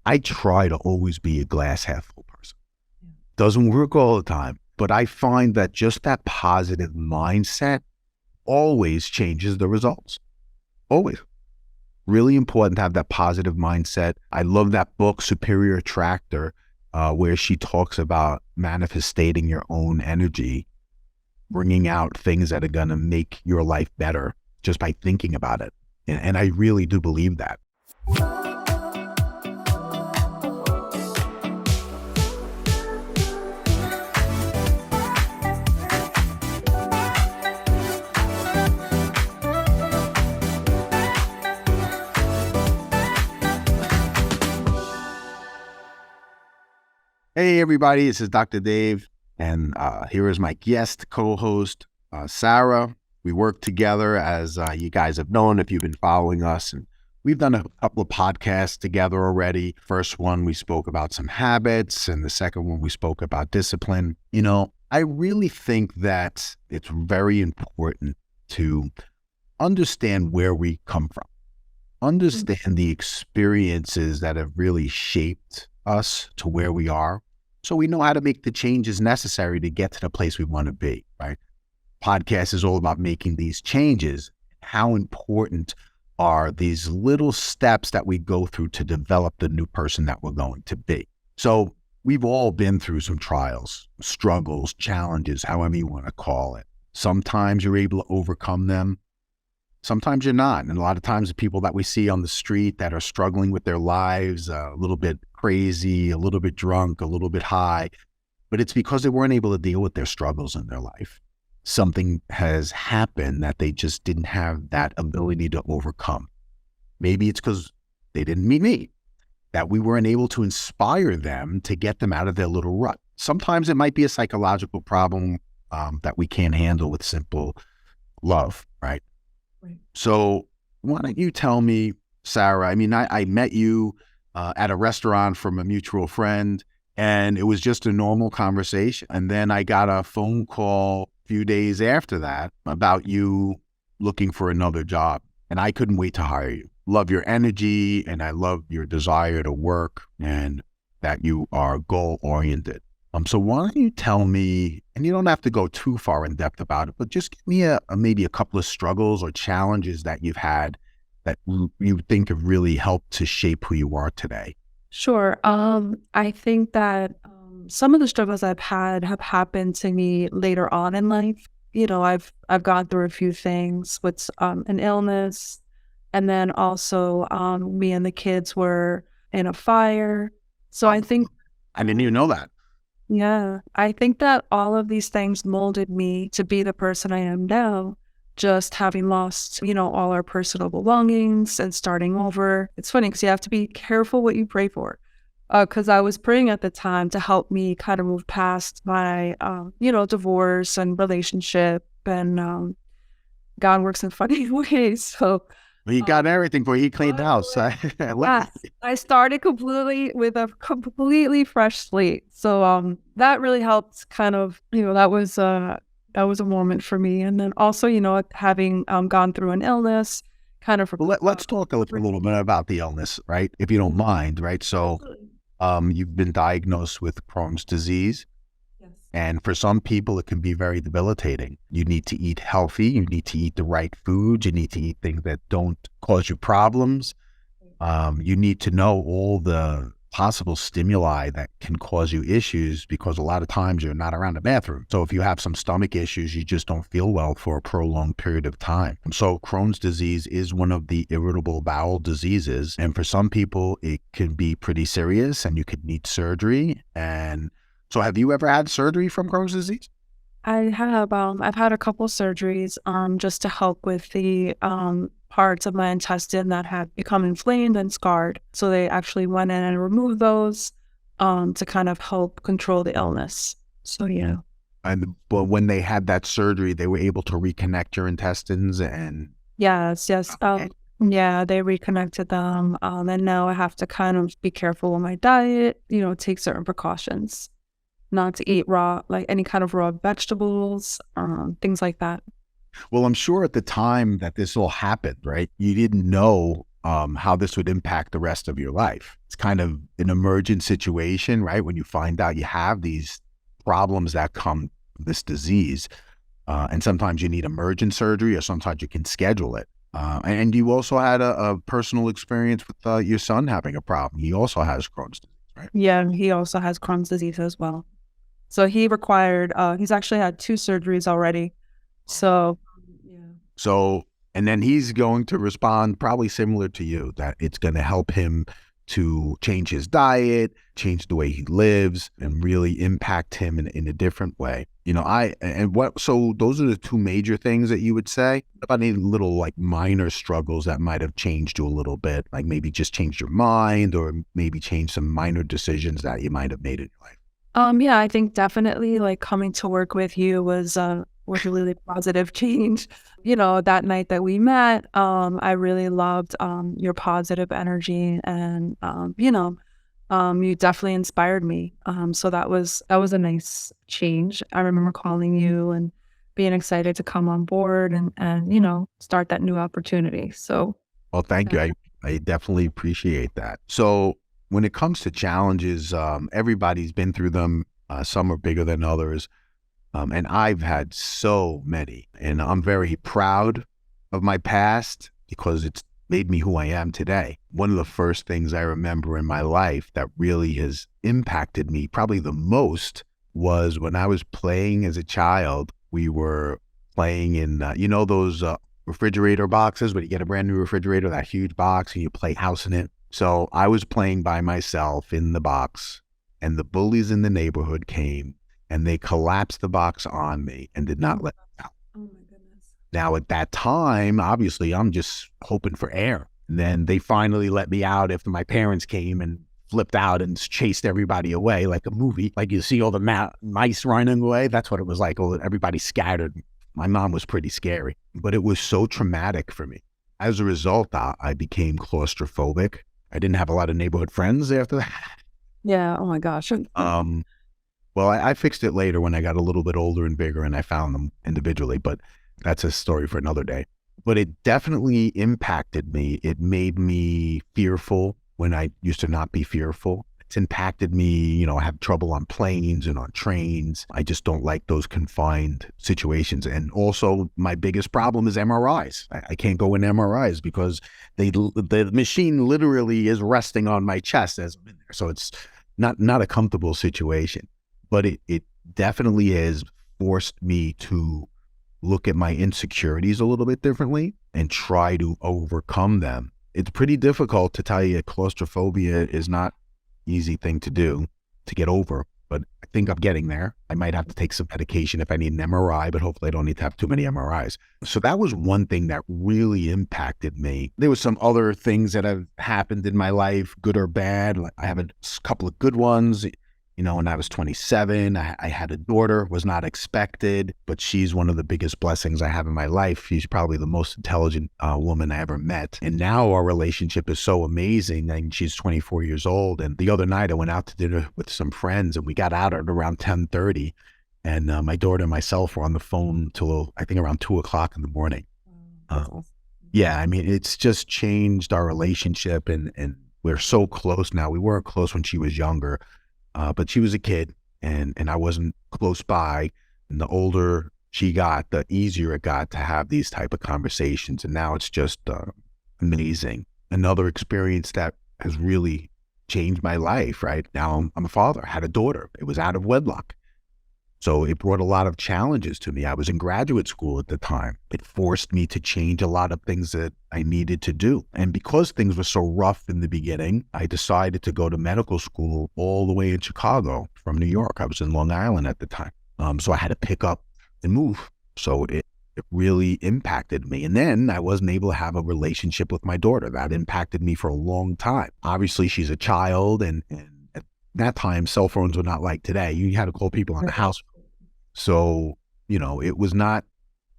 I try to always be a glass half full person. Doesn't work all the time, but I find that just that positive mindset always changes the results. Always. Really important to have that positive mindset. I love that book, Superior Attractor, where she talks about manifesting your own energy, bringing out things that are going to make your life better just by thinking about it. And I really do believe that. Hey, everybody, this is Dr. Dave, and here is my guest co-host, Sarah. We work together, as you guys have known if you've been following us, and we've done a couple of podcasts together already. First one, we spoke about some habits, and the second one, we spoke about discipline. You know, I really think that it's very important to understand where we come from, understand the experiences that have really shaped us to where we are, so we know how to make the changes necessary to get to the place we want to be, right? Podcast is all about making these changes. How important are these little steps that we go through to develop the new person that we're going to be? So we've all been through some trials, struggles, challenges, however you want to call it. Sometimes you're able to overcome them. Sometimes you're not. And a lot of times the people that we see on the street that are struggling with their lives, a little bit crazy, a little bit drunk, a little bit high, but it's because they weren't able to deal with their struggles in their life. Something has happened that they just didn't have that ability to overcome. Maybe it's because they didn't meet me, that we weren't able to inspire them to get them out of their little rut. Sometimes it might be a psychological problem that we can't handle with simple love, right? So why don't you tell me, Sarah, I mean, I met you at a restaurant from a mutual friend, and it was just a normal conversation. And then I got a phone call a few days after that about you looking for another job. And I couldn't wait to hire you. Love your energy, and I love your desire to work, and that you are goal-oriented. So why don't you tell me, and you don't have to go too far in depth about it, but just give me maybe a couple of struggles or challenges that you've had that you think have really helped to shape who you are today. Sure. I think that some of the struggles I've had have happened to me later on in life. You know, I've gone through a few things with an illness, and then also me and the kids were in a fire. So I think I didn't even know that. Yeah, I think that all of these things molded me to be the person I am now, just having lost, all our personal belongings and starting over. It's funny because you have to be careful what you pray for. Because I was praying at the time to help me kind of move past my, divorce and relationship, and God works in funny ways. So He got everything for you. He cleaned the house. I started completely with a completely fresh slate. So that really helped kind of, that was a moment for me. And then also, having gone through an illness, kind of. Well, let's talk a little bit about the illness, right? If you don't mind, right? So you've been diagnosed with Crohn's disease. And for some people, it can be very debilitating. You need to eat healthy. You need to eat the right foods. You need to eat things that don't cause you problems. You need to know all the possible stimuli that can cause you issues, because a lot of times you're not around the bathroom. So if you have some stomach issues, you just don't feel well for a prolonged period of time. So Crohn's disease is one of the irritable bowel diseases. And for some people, it can be pretty serious and you could need surgery. And so have you ever had surgery from Crohn's disease? I have. I've had a couple surgeries just to help with the parts of my intestine that had become inflamed and scarred. So they actually went in and removed those to kind of help control the illness. So, yeah. But when they had that surgery, they were able to reconnect your intestines and... Yes. Okay. Yeah, they reconnected them. And now I have to kind of be careful with my diet, take certain precautions. Not to eat raw, like any kind of raw vegetables, things like that. Well, I'm sure at the time that this all happened, right, you didn't know how this would impact the rest of your life. It's kind of an emergent situation, right? When you find out you have these problems that come with this disease, and sometimes you need emergent surgery, or sometimes you can schedule it. And you also had a personal experience with your son having a problem. He also has Crohn's disease, right? Yeah, he also has Crohn's disease as well. So he required, he's actually had 2 surgeries already. So, yeah. So, and then he's going to respond probably similar to you, that it's going to help him to change his diet, change the way he lives, and really impact him in a different way. So those are the 2 major things that you would say. What about any little like minor struggles that might have changed you a little bit, like maybe just changed your mind, or maybe changed some minor decisions that you might have made in your life? Yeah, I think definitely like coming to work with you was a really positive change. That night that we met, I really loved your positive energy, and you definitely inspired me. So that was a nice change. I remember calling you and being excited to come on board and start that new opportunity. So, Well, thank you. I definitely appreciate that. So when it comes to challenges, everybody's been through them. Some are bigger than others. And I've had so many, and I'm very proud of my past because it's made me who I am today. One of the first things I remember in my life that really has impacted me probably the most was when I was playing as a child. We were playing in, those refrigerator boxes, when you get a brand new refrigerator, that huge box, and you play house in it. So I was playing by myself in the box, and the bullies in the neighborhood came, and they collapsed the box on me and did not let me out. oh my goodness. Now, at that time, obviously, I'm just hoping for air. And then they finally let me out after my parents came and flipped out and chased everybody away like a movie. Like you see all the mice running away. That's what it was like. Everybody scattered. My mom was pretty scary, but it was so traumatic for me. As a result, I became claustrophobic. I didn't have a lot of neighborhood friends after that. Yeah. Oh my gosh. Well, I fixed it later when I got a little bit older and bigger, and I found them individually, but that's a story for another day. But it definitely impacted me. It made me fearful when I used to not be fearful. It's impacted me, I have trouble on planes and on trains. I just don't like those confined situations. And also my biggest problem is MRIs. I can't go in MRIs because the machine literally is resting on my chest as I'm in there. So it's not a comfortable situation. But it definitely has forced me to look at my insecurities a little bit differently and try to overcome them. It's pretty difficult, to tell you. Claustrophobia is not an easy thing to do, to get over, but I think I'm getting there. I might have to take some medication if I need an MRI, but hopefully I don't need to have too many MRIs. So that was one thing that really impacted me. There was some other things that have happened in my life, good or bad. I have a couple of good ones. When I was 27, I had a daughter, was not expected, but she's one of the biggest blessings I have in my life. She's probably the most intelligent woman I ever met. And now our relationship is so amazing. And she's 24 years old. And the other night I went out to dinner with some friends, and we got out at around 10:30. And my daughter and myself were on the phone till I think around 2:00 in the morning. Yeah, I mean, it's just changed our relationship, and we're so close now. We weren't close when she was younger. But she was a kid, and I wasn't close by. And the older she got, the easier it got to have these type of conversations. And now it's just amazing. Another experience that has really changed my life, right? Now I'm a father. I had a daughter. It was out of wedlock. So it brought a lot of challenges to me. I was in graduate school at the time. It forced me to change a lot of things that I needed to do. And because things were so rough in the beginning, I decided to go to medical school all the way in Chicago from New York. I was in Long Island at the time. So I had to pick up and move. So it really impacted me. And then I wasn't able to have a relationship with my daughter. That impacted me for a long time. Obviously, she's a child, and at that time, cell phones were not like today. You had to call people on the house. So, it was not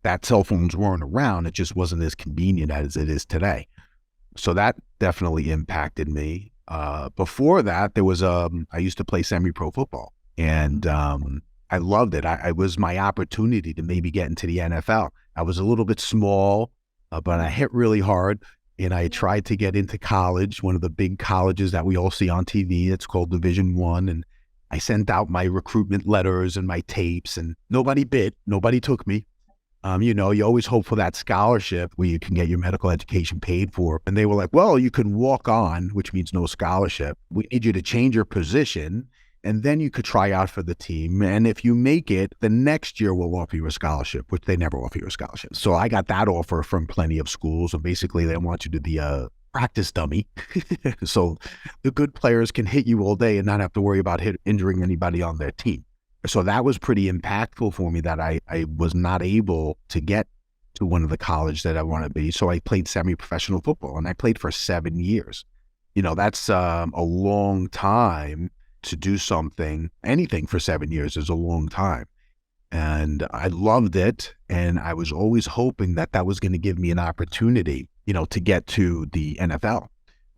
that cell phones weren't around. It just wasn't as convenient as it is today. So that definitely impacted me. Before that, there was, I used to play semi-pro football, and I loved it. It was my opportunity to maybe get into the NFL. I was a little bit small, but I hit really hard. and I tried to get into college, one of the big colleges that we all see on TV. It's called Division One, and I sent out my recruitment letters and my tapes, and nobody bit. Nobody took me. You always hope for that scholarship where you can get your medical education paid for. And they were like, well, you can walk on, which means no scholarship. We need you to change your position, and then you could try out for the team. And if you make it, the next year we'll offer you a scholarship, which they never offer you a scholarship. So I got that offer from plenty of schools. So basically they want you to be a practice dummy. So the good players can hit you all day and not have to worry about injuring anybody on their team. So that was pretty impactful for me, that I was not able to get to one of the college that I want to be. So I played semi-professional football, and I played for 7 years. That's a long time to do something. Anything for 7 years is a long time. And I loved it. And I was always hoping that that was going to give me an opportunity, to get to the NFL.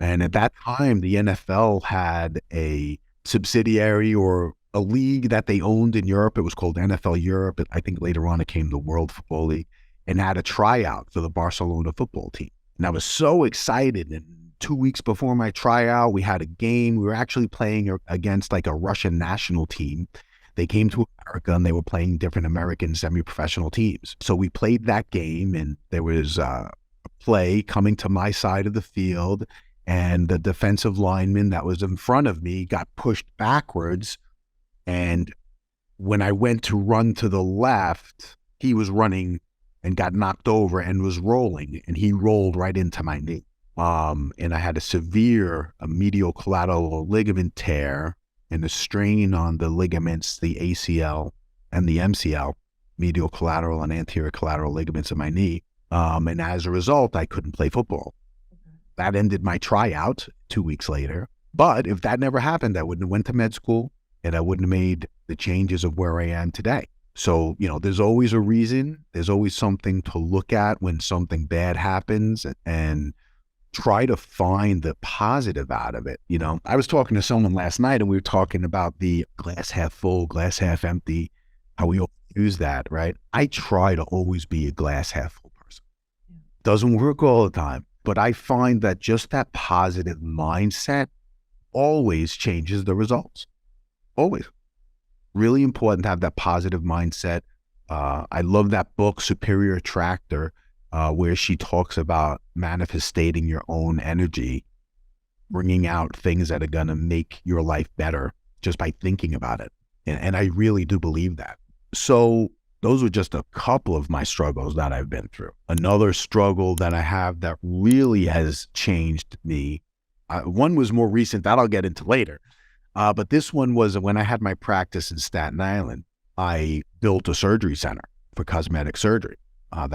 And at that time, the NFL had a subsidiary or a league that they owned in Europe. It was called NFL Europe. I think later on it came the World Football League, and had a tryout for the Barcelona football team. And I was so excited. And 2 weeks before my tryout, we had a game. We were actually playing against like a Russian national team. They came to America, and they were playing different American semi-professional teams. So we played that game, and there was a play coming to my side of the field, and the defensive lineman that was in front of me got pushed backwards. And when I went to run to the left, he was running and got knocked over and was rolling, and he rolled right into my knee. And I had a medial collateral ligament tear and a strain on the ligaments, the ACL and the MCL, medial collateral and anterior collateral ligaments of my knee. And as a result, I couldn't play football. That ended my tryout 2 weeks later. But if that never happened, I wouldn't have went to med school, and I wouldn't have made the changes of where I am today. So, there's always a reason. There's always something to look at when something bad happens, and try to find the positive out of it. I was talking to someone last night, and we were talking about the glass half full, glass half empty, how we all use that, right? I try to always be a glass half full person. Doesn't work all the time, but I find that just that positive mindset always changes the results. Always. Really important to have that positive mindset. I love that book, Superior Attractor, where she talks about manifesting your own energy, bringing out things that are going to make your life better just by thinking about it. And I really do believe that. So those were just a couple of my struggles that I've been through. Another struggle that I have that really has changed me, one was more recent that I'll get into later. But this one was when I had my practice in Staten Island. I built a surgery center for cosmetic surgery. I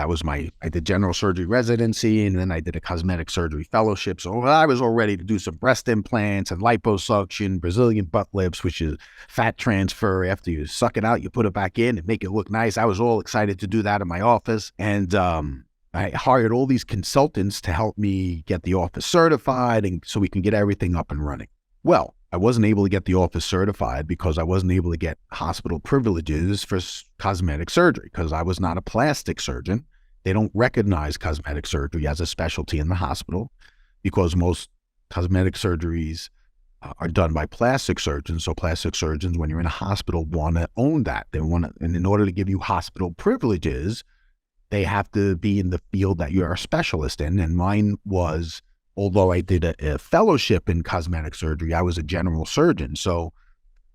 did general surgery residency, and then I did a cosmetic surgery fellowship. So I was all ready to do some breast implants and liposuction, Brazilian butt lifts, which is fat transfer. After you suck it out, you put it back in and make it look nice. I was all excited to do that in my office. And I hired all these consultants to help me get the office certified, and so we can get everything up and running. Well, I wasn't able to get the office certified because I wasn't able to get hospital privileges for cosmetic surgery because I was not a plastic surgeon. They don't recognize cosmetic surgery as a specialty in the hospital because most cosmetic surgeries are done by plastic surgeons. So plastic surgeons, when you're in a hospital, want to own that. And in order to give you hospital privileges, they have to be in the field that you're a specialist in. And mine was, although I did a fellowship in cosmetic surgery, I was a general surgeon. So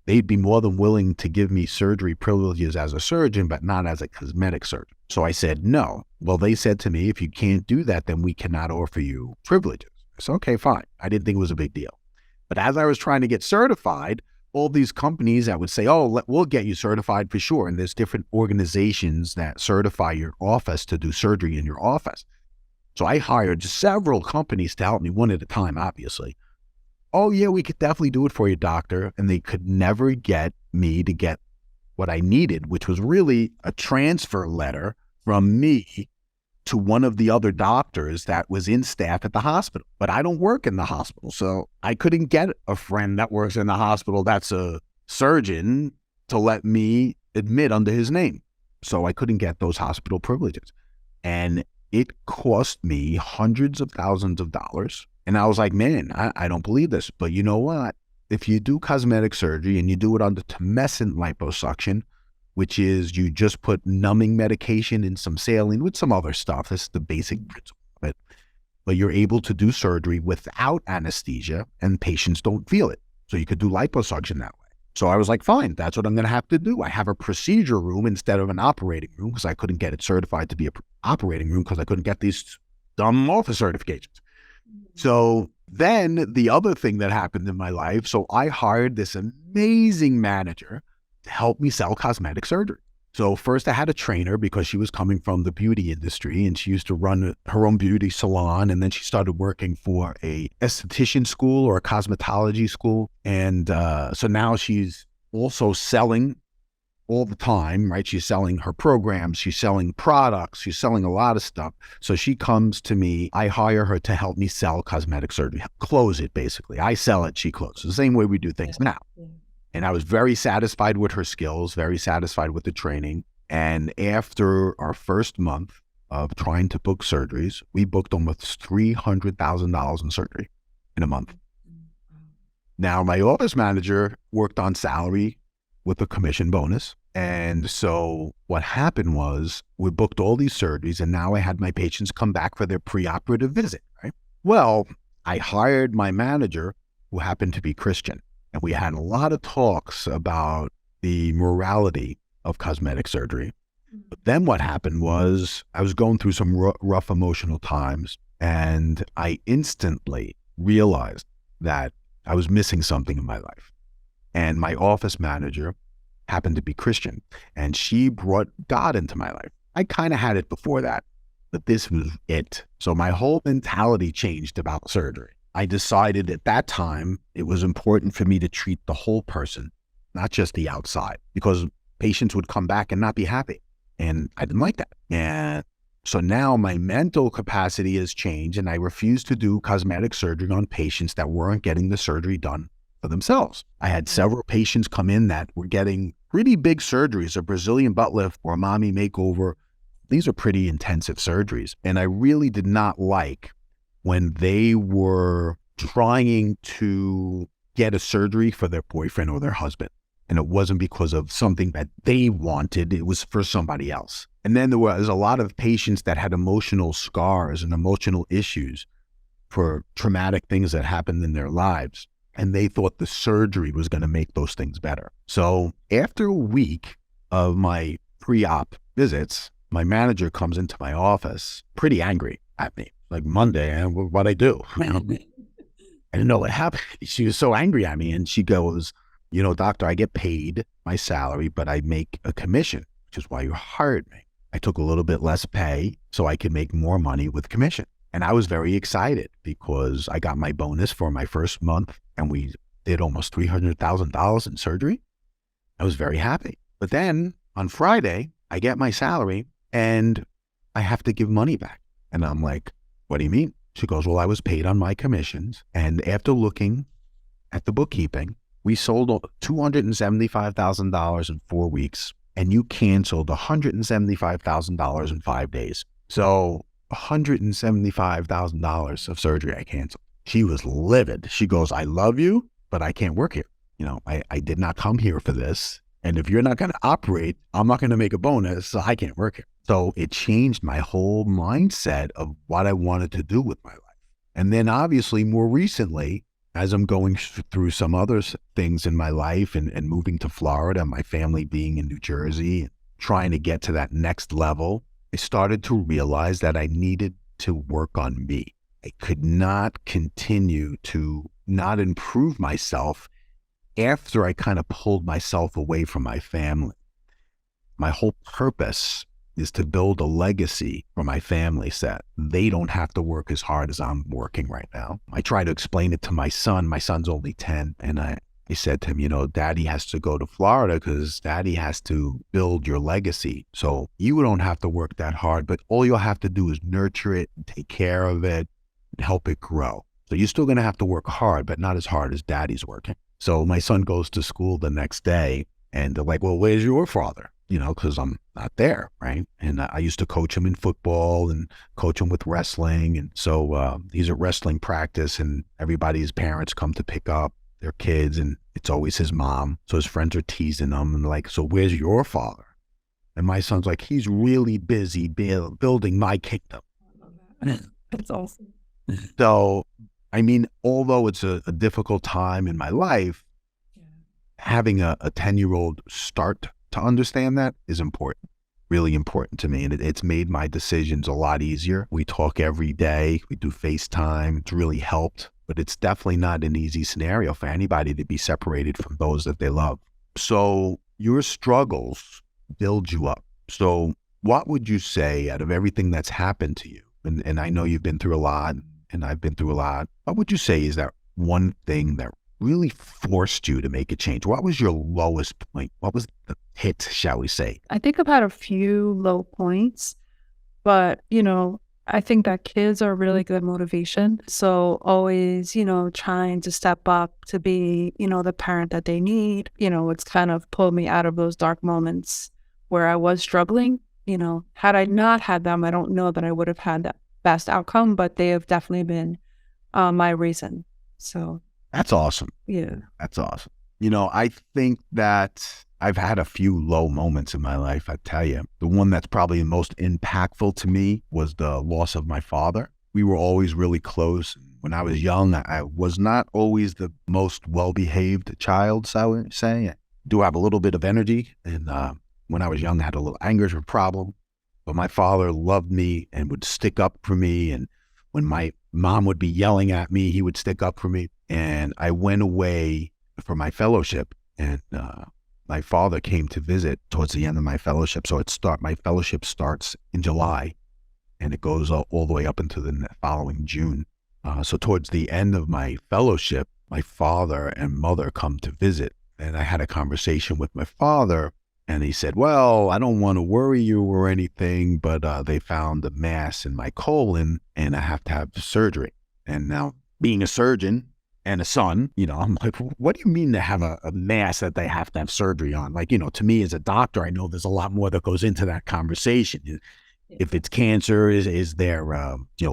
they'd be more than willing to give me surgery privileges as a surgeon, but not as a cosmetic surgeon. So I said no. Well, they said to me, if you can't do that, then we cannot offer you privileges. I said, okay, fine. I didn't think it was a big deal. But as I was trying to get certified, all these companies that would say, oh, we'll get you certified for sure. And there's different organizations that certify your office to do surgery in your office. So I hired several companies to help me, one at a time, obviously. Oh, yeah, we could definitely do it for you, doctor. And they could never get me to get what I needed, which was really a transfer letter from me to one of the other doctors that was in staff at the hospital. But I don't work in the hospital, so I couldn't get a friend that works in the hospital that's a surgeon to let me admit under his name. So I couldn't get those hospital privileges. And It cost me hundreds of thousands of dollars. And I was like, man, I don't believe this. But you know what? If you do cosmetic surgery and you do it under tumescent liposuction, which is you just put numbing medication and some saline with some other stuff. This is the basic principle of it. But you're able to do surgery without anesthesia and patients don't feel it. So you could do liposuction that way. So I was like, fine, that's what I'm going to have to do. I have a procedure room instead of an operating room because I couldn't get it certified to be an operating room because I couldn't get these dumb office certifications. So then the other thing that happened in my life, so I hired this amazing manager to help me sell cosmetic surgery. So first I had a trainer because she was coming from the beauty industry and she used to run her own beauty salon. And then she started working for a esthetician school or a cosmetology school. And so now she's also selling all the time, right? She's selling her programs, she's selling products, she's selling a lot of stuff. So she comes to me, I hire her to help me sell cosmetic surgery, close it basically. I sell it, she closes. The same way we do things now. And I was very satisfied with her skills, very satisfied with the training. And after our first month of trying to book surgeries, we booked almost $300,000 in surgery in a month. Now, my office manager worked on salary with a commission bonus. And so what happened was we booked all these surgeries and now I had my patients come back for their preoperative visit, right? Well, I hired my manager who happened to be Christian. And we had a lot of talks about the morality of cosmetic surgery. But then what happened was I was going through some rough emotional times and I instantly realized that I was missing something in my life. And my office manager happened to be Christian and she brought God into my life. I kind of had it before that, but this was it. So my whole mentality changed about surgery. I decided at that time it was important for me to treat the whole person, not just the outside, because patients would come back and not be happy. And I didn't like that. And so now my mental capacity has changed and I refuse to do cosmetic surgery on patients that weren't getting the surgery done for themselves. I had several patients come in that were getting pretty big surgeries, a Brazilian butt lift or a mommy makeover. These are pretty intensive surgeries. And I really did not like when they were trying to get a surgery for their boyfriend or their husband. And it wasn't because of something that they wanted, it was for somebody else. And then there was a lot of patients that had emotional scars and emotional issues for traumatic things that happened in their lives. And they thought the surgery was going to make those things better. So after a week of my pre-op visits, my manager comes into my office pretty angry at me. Like Monday, and what'd I do? I didn't know what happened. She was so angry at me and she goes, you know, doctor, I get paid my salary, but I make a commission, which is why you hired me. I took a little bit less pay so I could make more money with commission. And I was very excited because I got my bonus for my first month and we did almost $300,000 in surgery. I was very happy. But then on Friday, I get my salary and I have to give money back. And I'm like, what do you mean? She goes, well, I was paid on my commissions. And after looking at the bookkeeping, we sold $275,000 in 4 weeks and you canceled $175,000 in 5 days. So $175,000 of surgery I canceled. She was livid. She goes, I love you, but I can't work here. You know, I did not come here for this. And if you're not going to operate, I'm not going to make a bonus, so I can't work here. So it changed my whole mindset of what I wanted to do with my life. And then obviously more recently, as I'm going through some other things in my life and moving to Florida, my family being in New Jersey, trying to get to that next level, I started to realize that I needed to work on me. I could not continue to not improve myself after I kind of pulled myself away from my family. My whole purpose is to build a legacy for my family so that they don't have to work as hard as I'm working right now. I try to explain it to my son. My son's only 10. And I said to him, you know, daddy has to go to Florida because daddy has to build your legacy. So you don't have to work that hard, but all you'll have to do is nurture it, and take care of it, and help it grow. So you're still going to have to work hard, but not as hard as daddy's working. So my son goes to school the next day and they're like, well, where's your father? because I'm not there, right? And I used to coach him in football and coach him with wrestling. And so he's at wrestling practice, and everybody's parents come to pick up their kids, and it's always his mom. So his friends are teasing him and like, so where's your father? And my son's like, he's really busy building my kingdom. That's awesome. So, I mean, although it's a difficult time in my life, having a 10-year-old start to understand that is important, really important to me. And it's made my decisions a lot easier. We talk every day. We do FaceTime. It's really helped, but it's definitely not an easy scenario for anybody to be separated from those that they love. So your struggles build you up. So what would you say out of everything that's happened to you? And I know you've been through a lot, and I've been through a lot. What would you say is that one thing that really forced you to make a change? What was your lowest point? What was the hit, shall we say? I think I've had a few low points, but, I think that kids are really good motivation. So always, trying to step up to be, the parent that they need, it's kind of pulled me out of those dark moments where I was struggling. Had I not had them, I don't know that I would have had that best outcome, but they have definitely been my reason. So that's awesome. Yeah. That's awesome. I think that I've had a few low moments in my life. I tell you, the one that's probably the most impactful to me was the loss of my father. We were always really close. When I was young, I was not always the most well-behaved child, so I would say. I do have a little bit of energy, and when I was young, I had a little anger problem. But my father loved me and would stick up for me. And when my mom would be yelling at me, he would stick up for me. And I went away for my fellowship, and my father came to visit towards the end of my fellowship. So my fellowship starts in July, and it goes all the way up into the following June. So towards the end of my fellowship, my father and mother come to visit, and I had a conversation with my father. And he said, well, I don't want to worry you or anything, but they found a mass in my colon and I have to have surgery. And now, being a surgeon and a son, I'm like, what do you mean to have a mass that they have to have surgery on? Like, to me as a doctor, I know there's a lot more that goes into that conversation. If it's cancer, is there,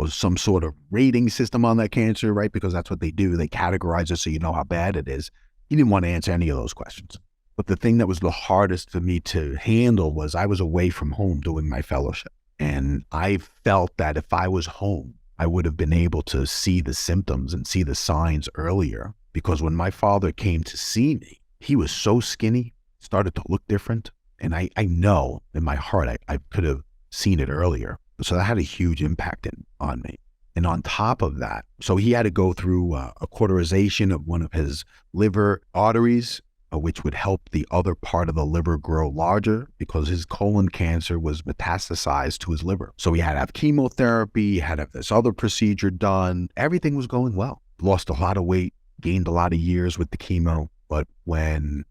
some sort of rating system on that cancer, right? Because that's what they do. They categorize it so you know how bad it is. He didn't want to answer any of those questions. But the thing that was the hardest for me to handle was I was away from home doing my fellowship. And I felt that if I was home, I would have been able to see the symptoms and see the signs earlier. Because when my father came to see me, he was so skinny, started to look different. And I know in my heart, I could have seen it earlier. So that had a huge impact on me. And on top of that, so he had to go through a cauterization of one of his liver arteries, which would help the other part of the liver grow larger because his colon cancer was metastasized to his liver. So he had to have chemotherapy, he had to have this other procedure done. Everything was going well. Lost a lot of weight, gained a lot of years with the chemo. But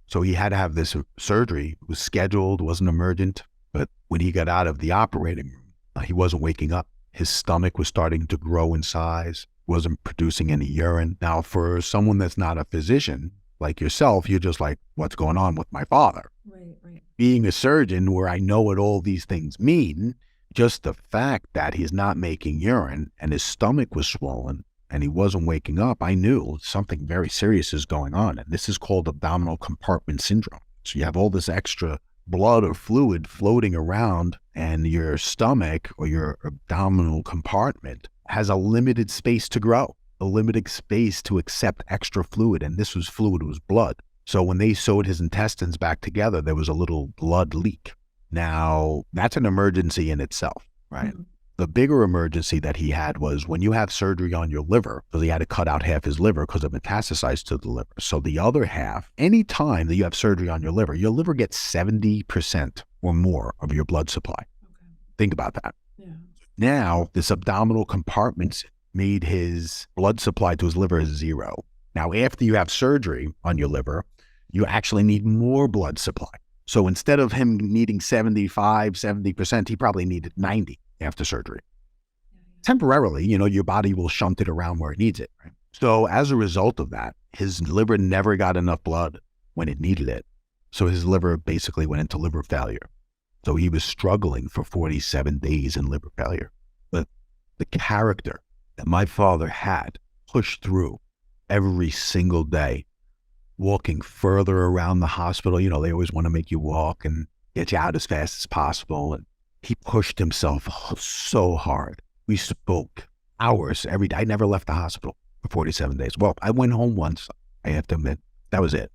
so he had to have this surgery. It was scheduled, wasn't emergent. But when he got out of the operating room, he wasn't waking up. His stomach was starting to grow in size, wasn't producing any urine. Now, for someone that's not a physician, like yourself, you're just like, what's going on with my father? Right. Being a surgeon where I know what all these things mean, just the fact that he's not making urine and his stomach was swollen and he wasn't waking up, I knew something very serious is going on. And this is called abdominal compartment syndrome. So you have all this extra blood or fluid floating around, and your stomach or your abdominal compartment has a limited space to grow, a limited space to accept extra fluid. And this fluid was blood. So when they sewed his intestines back together, there was a little blood leak. Now, that's an emergency in itself, right? Mm-hmm. The bigger emergency that he had was when you have surgery on your liver, because he had to cut out half his liver because it metastasized to the liver. So the other half, any time that you have surgery on your liver gets 70% or more of your blood supply. Okay. Think about that. Yeah. Now, this abdominal compartment made his blood supply to his liver 0. Now, after you have surgery on your liver, you actually need more blood supply. So instead of him needing 70%, he probably needed 90 after surgery. Temporarily, your body will shunt it around where it needs it, right? So as a result of that, his liver never got enough blood when it needed it. So his liver basically went into liver failure. So he was struggling for 47 days in liver failure. But the character that my father had pushed through every single day, walking further around the hospital. You know, they always want to make you walk and get you out as fast as possible. And he pushed himself so hard. We spoke hours every day. I never left the hospital for 47 days. Well, I went home once, I have to admit. That was it.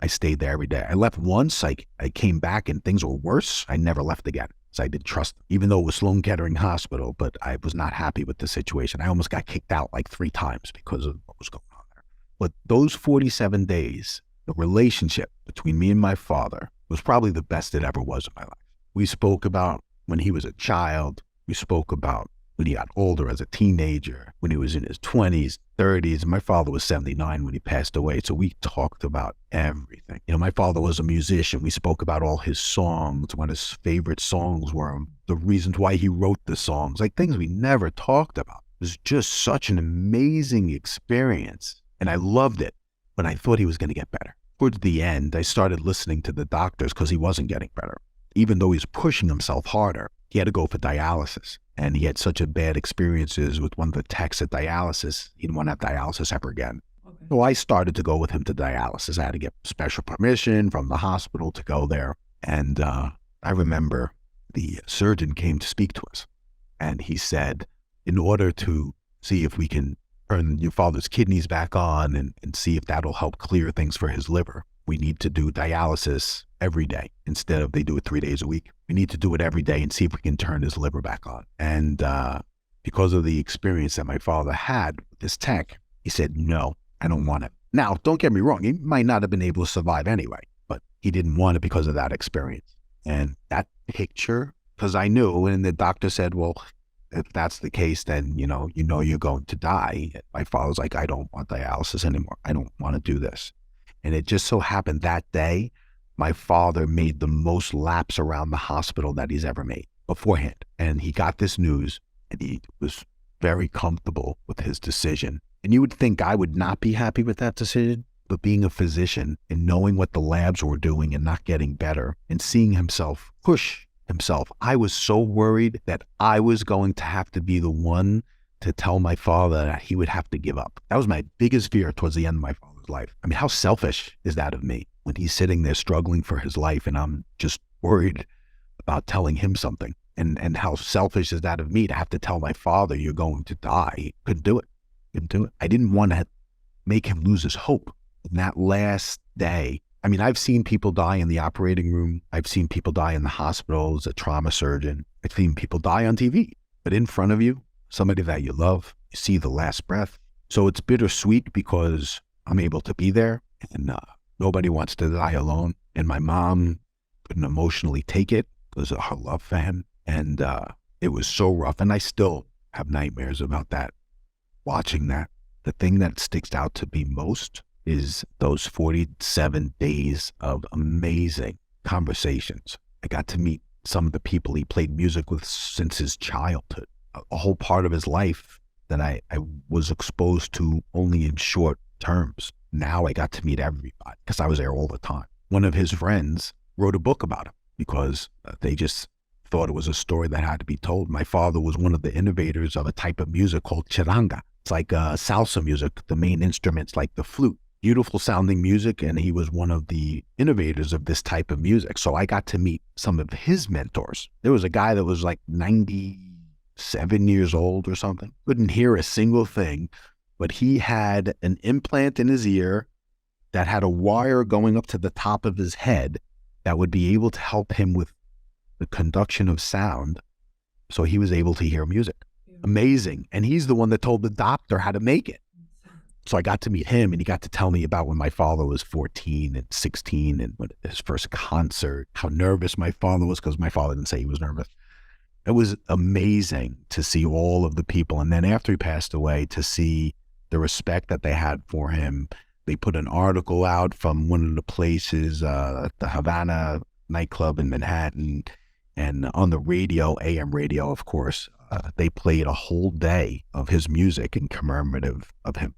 I stayed there every day. I left once. I came back and things were worse. I never left again. So I didn't trust them, even though it was Sloan Kettering Hospital, but I was not happy with the situation. I almost got kicked out like 3 times because of what was going on there. But those 47 days, the relationship between me and my father was probably the best it ever was in my life. We spoke about when he was a child. We spoke about when he got older as a teenager, when he was in his 20s, 30s. My father was 79 when he passed away. So we talked about everything. You know, my father was a musician. We spoke about all his songs, what his favorite songs were, the reasons why he wrote the songs, like things we never talked about. It was just such an amazing experience. And I loved it, but I thought he was going to get better. Towards the end, I started listening to the doctors because he wasn't getting better. Even though he was pushing himself harder, he had to go for dialysis. And he had such a bad experiences with one of the techs at dialysis. He didn't want to have dialysis ever again. Okay. So I started to go with him to dialysis. I had to get special permission from the hospital to go there. And I remember the surgeon came to speak to us. And he said, in order to see if we can turn your father's kidneys back on and see if that'll help clear things for his liver, we need to do dialysis every day instead of they do it 3 days a week. We need to do it every day and see if we can turn his liver back on. And because of the experience that my father had with this tech, he said, no, I don't want it. Now, don't get me wrong. He might not have been able to survive anyway, but he didn't want it because of that experience. And that picture, because I knew, and the doctor said, well, if that's the case, then, you know you're going to die. My father was like, I don't want dialysis anymore. I don't want to do this. And it just so happened that day, my father made the most laps around the hospital that he's ever made beforehand. And he got this news and he was very comfortable with his decision. And you would think I would not be happy with that decision, but being a physician and knowing what the labs were doing and not getting better and seeing himself push himself, I was so worried that I was going to have to be the one to tell my father that he would have to give up. That was my biggest fear towards the end of my father's life. I mean, how selfish is that of me when he's sitting there struggling for his life and I'm just worried about telling him something? And how selfish is that of me to have to tell my father you're going to die? Couldn't do it. I didn't want to make him lose his hope. In that last day, I mean, I've seen people die in the operating room. I've seen people die in the hospital as a trauma surgeon. I've seen people die on TV. But in front of you, somebody that you love, you see the last breath. So it's bittersweet because I'm able to be there and nobody wants to die alone. And my mom couldn't emotionally take it because of her love for him. And it was so rough. And I still have nightmares about that, watching that. The thing that sticks out to me most is those 47 days of amazing conversations. I got to meet some of the people he played music with since his childhood, a whole part of his life that I was exposed to only in short terms. Now I got to meet everybody because I was there all the time. One of his friends wrote a book about him because they just thought it was a story that had to be told. My father was one of the innovators of a type of music called charanga. It's like salsa music. The main instrument's like the flute. Beautiful sounding music, and he was one of the innovators of this type of music. So I got to meet some of his mentors. There was a guy that was like 97 years old or something. Couldn't hear a single thing, but he had an implant in his ear that had a wire going up to the top of his head that would be able to help him with the conduction of sound. So he was able to hear music. Amazing. And he's the one that told the doctor how to make it. So I got to meet him and he got to tell me about when my father was 14 and 16 and his first concert, how nervous my father was because my father didn't say he was nervous. It was amazing to see all of the people. And then after he passed away, to see the respect that they had for him. They put an article out from one of the places, the Havana nightclub in Manhattan, and on the radio, AM radio, of course, they played a whole day of his music in commemorative of him.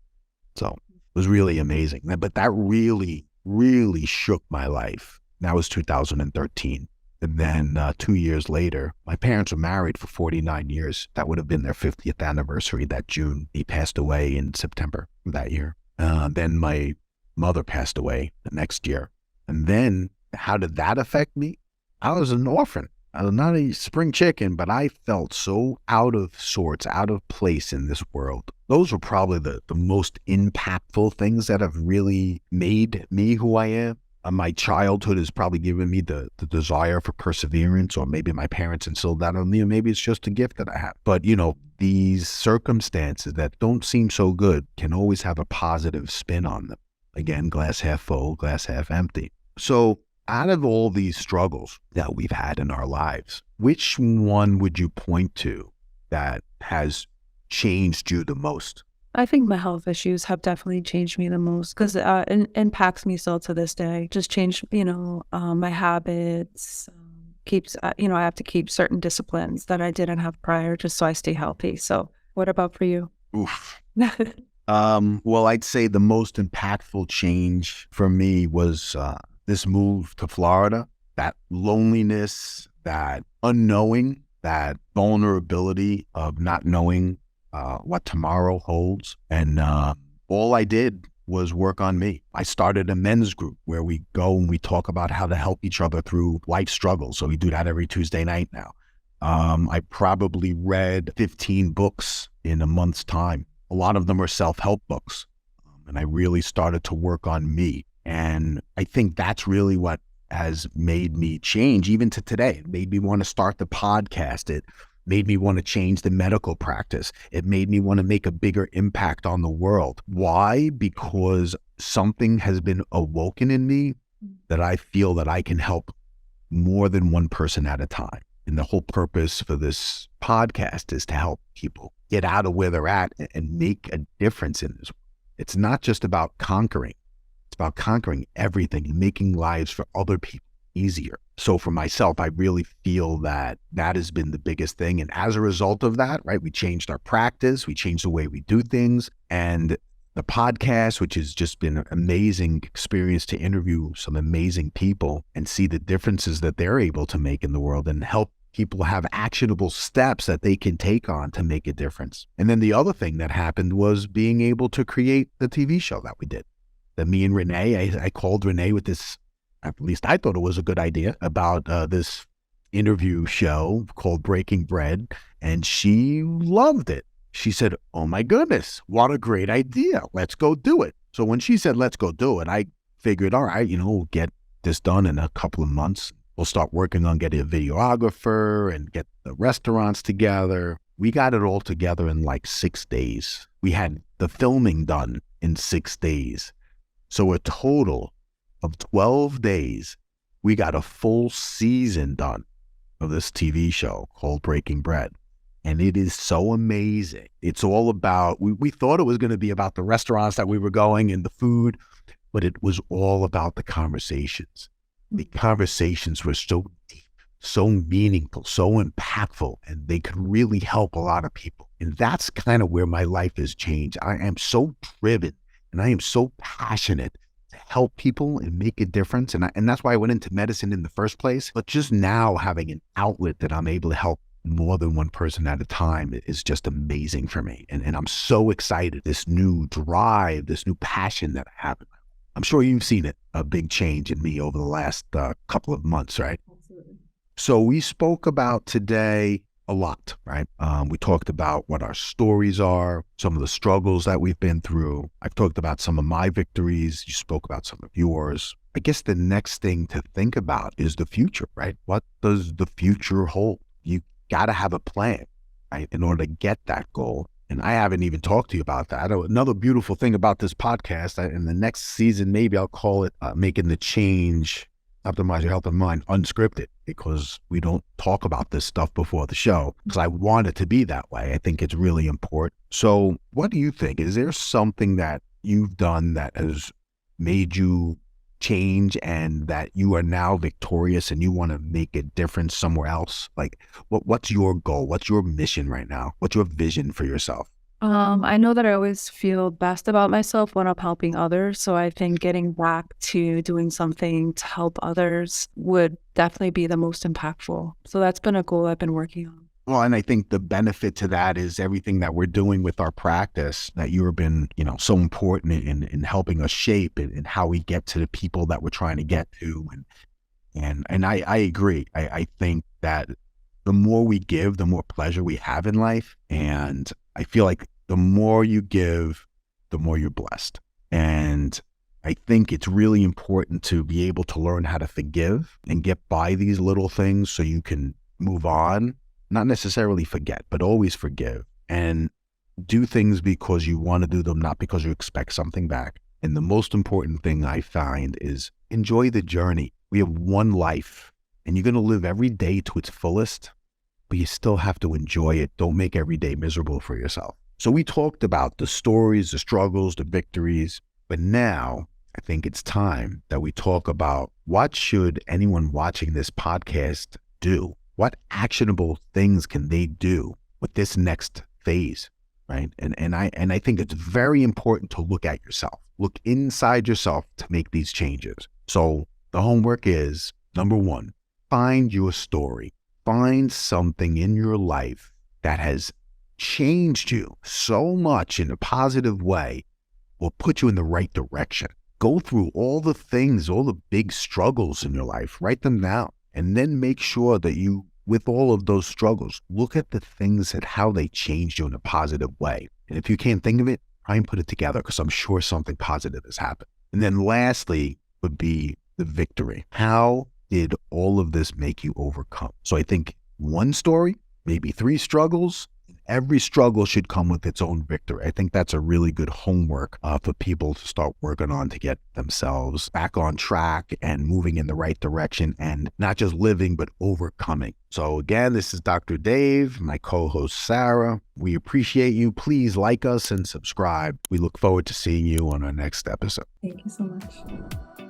So it was really amazing. But that really, really shook my life. That was 2013. And then 2 years later, my parents were married for 49 years. That would have been their 50th anniversary that June. He passed away in September of that year. Then my mother passed away the next year. And then how did that affect me? I was an orphan. I was not a spring chicken, but I felt so out of sorts, out of place in this world. Those were probably the most impactful things that have really made me who I am. My childhood has probably given me the desire for perseverance, or maybe my parents instilled that on me, or maybe it's just a gift that I have. But, these circumstances that don't seem so good can always have a positive spin on them. Again, glass half full, glass half empty. So out of all these struggles that we've had in our lives, which one would you point to that has changed you the most? I think my health issues have definitely changed me the most because it impacts me still to this day. Just changed, my habits, keeps, I have to keep certain disciplines that I didn't have prior just so I stay healthy. So what about for you? Oof. Well, I'd say the most impactful change for me was this move to Florida. That loneliness, that unknowing, that vulnerability of not knowing what tomorrow holds. And all I did was work on me. I started a men's group where we go and we talk about how to help each other through life struggles. So we do that every Tuesday night now. I probably read 15 books in a month's time. A lot of them are self-help books. And I really started to work on me. And I think that's really what has made me change, even to today. It made me want to start the podcast. It made me want to change the medical practice. It made me want to make a bigger impact on the world. Why? Because something has been awoken in me that I feel that I can help more than one person at a time. And the whole purpose for this podcast is to help people get out of where they're at and make a difference in this. It's not just about conquering. It's about conquering everything and making lives for other people easier. So for myself, I really feel that that has been the biggest thing. And as a result of that, right, we changed our practice, we changed the way we do things. And the podcast, which has just been an amazing experience to interview some amazing people and see the differences that they're able to make in the world and help people have actionable steps that they can take on to make a difference. And then the other thing that happened was being able to create the TV show that we did. That me and Renee, I called Renee with this, at least I thought it was a good idea, about this interview show called Breaking Bread. And she loved it. She said, "Oh my goodness, what a great idea. Let's go do it." So when she said, "Let's go do it," I figured, all right, we'll get this done in a couple of months. We'll start working on getting a videographer and get the restaurants together. We got it all together in like 6 days. We had the filming done in 6 days. So a total of 12 days, we got a full season done of this TV show called Breaking Bread. And it is so amazing. It's all about, we thought it was going to be about the restaurants that we were going and the food, but it was all about the conversations. The conversations were so deep, so meaningful, so impactful, and they could really help a lot of people. And that's kind of where my life has changed. I am so driven and I am so passionate to help people and make a difference. And that's why I went into medicine in the first place. But just now having an outlet that I'm able to help more than one person at a time is just amazing for me. And I'm so excited. This new drive, this new passion that I have. I'm sure you've seen it, a big change in me over the last couple of months, right? Absolutely. So we spoke about today a lot, right? We talked about what our stories are, some of the struggles that we've been through. I've talked about some of my victories. You spoke about some of yours. I guess the next thing to think about is the future, right? What does the future hold? You got to have a plan, right, in order to get that goal. And I haven't even talked to you about that. Another beautiful thing about this podcast, in the next season, maybe I'll call it Making the Change, Optimize Your Health and Mind Unscripted, because we don't talk about this stuff before the show, because I want it to be that way. I think it's really important. So what do you think? Is there something that you've done that has made you change and that you are now victorious and you want to make a difference somewhere else? Like what's your goal? What's your mission right now? What's your vision for yourself? I know that I always feel best about myself when I'm helping others. So I think getting back to doing something to help others would definitely be the most impactful. So that's been a goal I've been working on. Well, and I think the benefit to that is everything that we're doing with our practice that you have been, so important in helping us shape and how we get to the people that we're trying to get to. And I agree. I think that the more we give, the more pleasure we have in life. And I feel like the more you give, the more you're blessed. And I think it's really important to be able to learn how to forgive and get by these little things so you can move on, not necessarily forget, but always forgive and do things because you want to do them, not because you expect something back. And the most important thing I find is enjoy the journey. We have one life and you're going to live every day to its fullest, but you still have to enjoy it. Don't make every day miserable for yourself. So we talked about the stories, the struggles, the victories, but now I think it's time that we talk about what should anyone watching this podcast do? What actionable things can they do with this next phase, right? And I think it's very important to look at yourself, look inside yourself to make these changes. So the homework is, number one, find your story. Find something in your life that has changed you so much in a positive way or put you in the right direction. Go through all the things, all the big struggles in your life, write them down, and then make sure that you, with all of those struggles, look at the things and how they changed you in a positive way. And if you can't think of it, try and put it together because I'm sure something positive has happened. And then lastly would be the victory. How did all of this make you overcome? So I think one story, maybe 3 struggles. Every struggle should come with its own victory. I think that's a really good homework for people to start working on to get themselves back on track and moving in the right direction and not just living, but overcoming. So again, this is Dr. Dave, my co-host Sarah. We appreciate you. Please like us and subscribe. We look forward to seeing you on our next episode. Thank you so much.